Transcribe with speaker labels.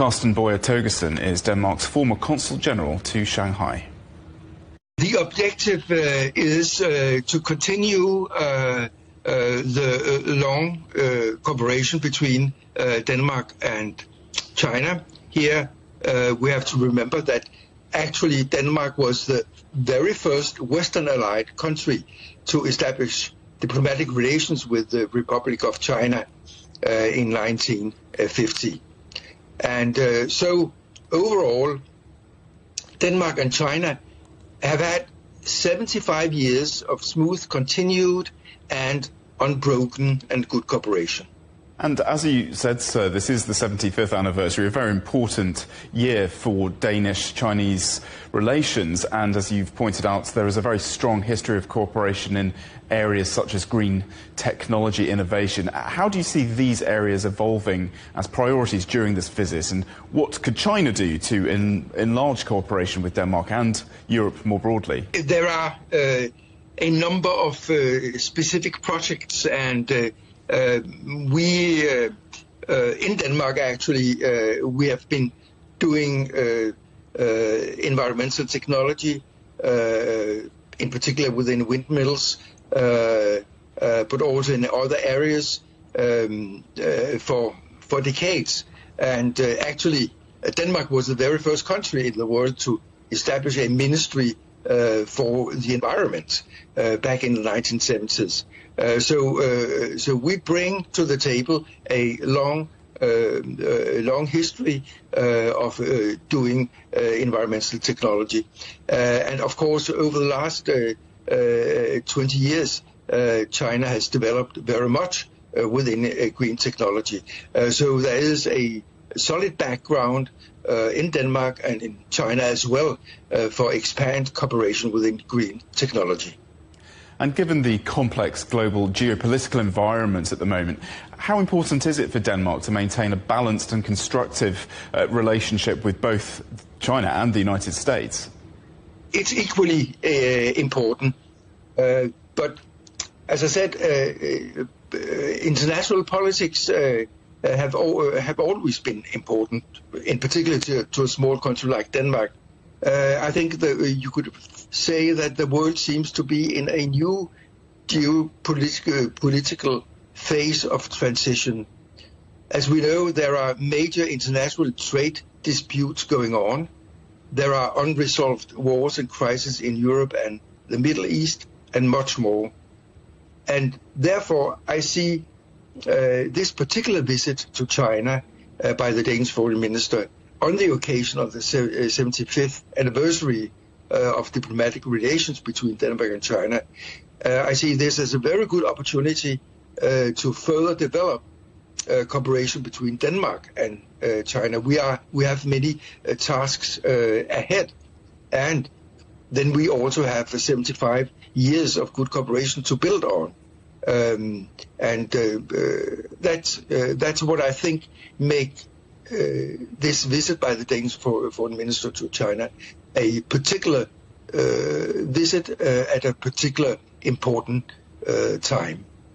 Speaker 1: Carsten Boyer Togesen is Denmark's former Consul General to Shanghai.
Speaker 2: The objective is to continue the long cooperation between Denmark and China. Here we have to remember that actually Denmark was the very first Western allied country to establish diplomatic relations with the Republic of China in 1950. And so overall, Denmark and China have had 75 years of smooth, continued and unbroken and good cooperation.
Speaker 1: And as you said, sir, this is the 75th anniversary, a very important year for Danish-Chinese relations. And as you've pointed out, there is a very strong history of cooperation in areas such as green technology innovation. How do you see these areas evolving as priorities during this visit? And what could China do to enlarge cooperation with Denmark and Europe more broadly?
Speaker 2: There are a number of specific projects, and we in Denmark actually we have been doing environmental technology, in particular within windmills, but also in other areas for decades. And actually, Denmark was the very first country in the world to establish a ministry for the environment back in the 1970s. So we bring to the table a long history of doing environmental technology, and of course over the last 20 years, China has developed very much within green technology. So there is a solid background in Denmark and in China as well for expand cooperation within green technology.
Speaker 1: And given the complex global geopolitical environment at the moment, how important is it for Denmark to maintain a balanced and constructive relationship with both China and the United States?
Speaker 2: It's equally important, but as I said, international politics have always been important, in particular to a small country like Denmark. I think that you could say that the world seems to be in a new geopolitical phase of transition. As we know, there are major international trade disputes going on. There are unresolved wars and crises in Europe and the Middle East, and much more. And therefore, I see this particular visit to China by the Danish foreign minister on the occasion of the 75th anniversary of diplomatic relations between Denmark and China. I see this as a very good opportunity to further develop cooperation between Denmark and China. We have many tasks ahead, and then we also have 75 years of good cooperation to build on. That's what I think make this visit by the Danish foreign minister to China a particular visit at a particular important time.